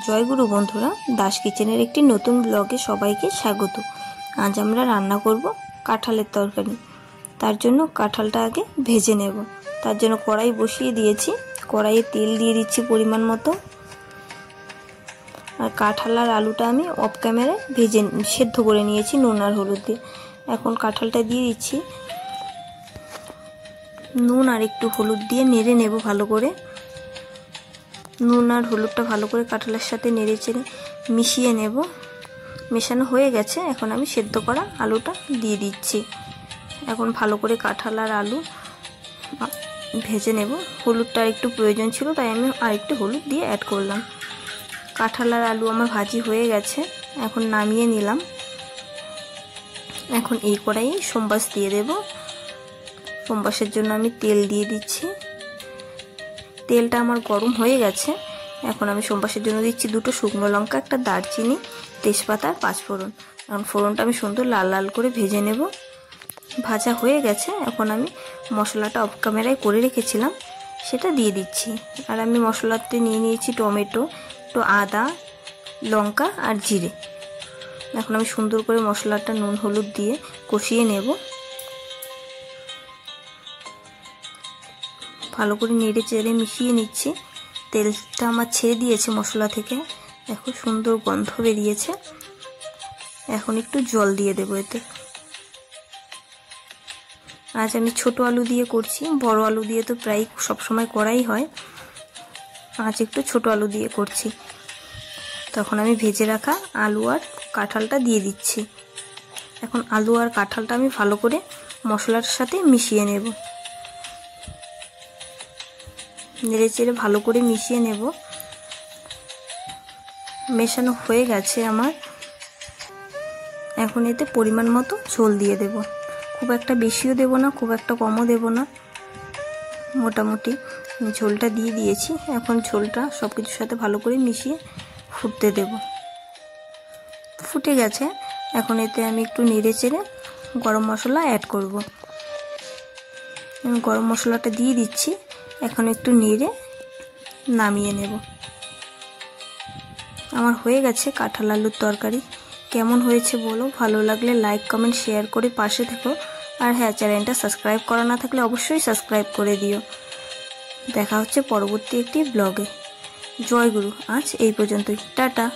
জয়গুরু বন্ধুরা, দাস কিচেনের একটি নতুন ব্লগে সবাইকে স্বাগত। আজ আমরা রান্না করব কাঁঠালের তরকারি। তার জন্য কাঁঠালটা আগে ভেজে নেব। তার জন্য কড়াই বসিয়ে দিয়েছি। কড়াইয়ে তেল দিয়ে দিচ্ছি পরিমাণ মতো। আর কাঁঠাল আর আলুটা আমি অফ ক্যামেরায় সেদ্ধ করে নিয়েছি নুন আর হলুদ দিয়ে। এখন কাঁঠালটা দিয়ে দিচ্ছি। নুন আর একটু হলুদ দিয়ে নেড়ে নেব ভালো করে। নুন আর হলুদটা ভালো করে কাঁঠালের সাথে নেড়ে চেড়ে মিশিয়ে নেব। মেশানো হয়ে গেছে। এখন আমি সেদ্ধ করা আলুটা দিয়ে দিচ্ছি। এখন ভালো করে কাঁঠাল আর আলু ভেজে নেব। হলুদটা একটু প্রয়োজন ছিল, তাই আমি আর একটু হলুদ দিয়ে অ্যাড করলাম। কাঁঠাল আর আলু আমার ভাজি হয়ে গেছে। এখন নামিয়ে নিলাম। এখন এই কড়াইয়ে সোমবাস দিয়ে দেব। সোমবাসের জন্য আমি তেল দিয়ে দিচ্ছি। তেলটা আমার গরম হয়ে গেছে। এখন আমি সোমবাসের জন্য দিচ্ছি 2টো শুকনো লঙ্কা, একটা দারচিনি, তেজপাতা আর 5 ফোড়ন। এখন ফোড়নটা আমি সুন্দর লাল লাল করে ভেজে নেব। ভাজা হয়ে গেছে। এখন আমি মশলাটা অফ ক্যামেরায় করে রেখেছিলাম সেটা দিয়ে দিচ্ছি। আর আমি মশলাতে নিয়ে নিয়েছি টমেটো, একটু আদা, লঙ্কা আর জিরে। এখন আমি সুন্দর করে মশলাটা নুন হলুদ দিয়ে কষিয়ে নেব। ভালো করে নেড়ে চেড়ে মিশিয়ে নিচ্ছি। তেলটা আমার ছেড়ে দিয়েছে মশলা থেকে। এখন সুন্দর গন্ধ বেরিয়েছে। এখন একটু জল দিয়ে দেবো এতে। আজ আমি ছোট আলু দিয়ে করছি, বড় আলু দিয়ে তো প্রায় সবসময় করাই হয়। আজ একটু ছোট আলু দিয়ে করছি। তখন আমি ভেজে রাখা আলু আর কাঁঠালটা দিয়ে দিচ্ছি। এখন আলু আর কাঁঠালটা আমি ভালো করে মশলার সাথে মিশিয়ে নেব। নেড়ে চেড়ে ভালো করে মিশিয়ে নেব। মেশানো হয়ে গেছে আমার। এখন এতে পরিমাণ মতো ঝোল দিয়ে দেব। খুব একটা বেশিও দেব না, খুব একটা কমও দেব না, মোটামুটি ঝোলটা দিয়ে দিয়েছি। এখন ঝোলটা সব কিছুর সাথে ভালো করে মিশিয়ে ফুটতে দেব। ফুটে গেছে। এখন এতে আমি একটু নেড়ে চেড়ে গরম মশলা অ্যাড করব। গরম মশলাটা দিয়ে দিচ্ছি। এখন একটু নেড়ে নামিয়ে নেব। আমার হয়ে গেছে কাঁঠাল আলুর তরকারি। কেমন হয়েছে বলো। ভালো লাগলে লাইক কমেন্ট শেয়ার করে পাশে থেকো। আর হ্যাঁ, চ্যানেলটা সাবস্ক্রাইব করা না থাকলে অবশ্যই সাবস্ক্রাইব করে দিও। দেখা হচ্ছে পরবর্তী একটি ব্লগে। জয় গুরু। আজ এই পর্যন্তই। টাটা।